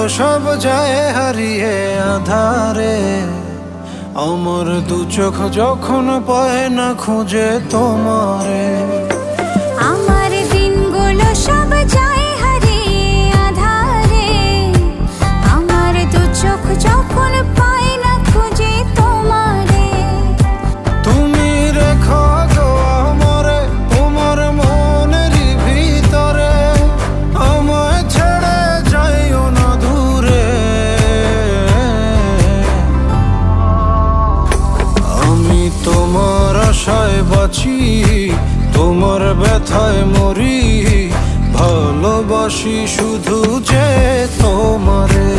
সব যায় হারিয়ে আধারে, আমার দু চোখ যখন পায় না খুঁজে তোমারে। আমার দিনগুলো সব যায় হারিয়ে আধারে, আমার দু চোখ যখন পায় না খুঁজে তোমারে। তুমি রেখো গো আমারে তোমার মনের ভিতরে, আমায় ছেড়ে যাইও না দূরে। আমি তোমার আশায় বাঁচি, তোমার ব্যথায় মরি, ভালোবাসি শুধু যে তোমারে।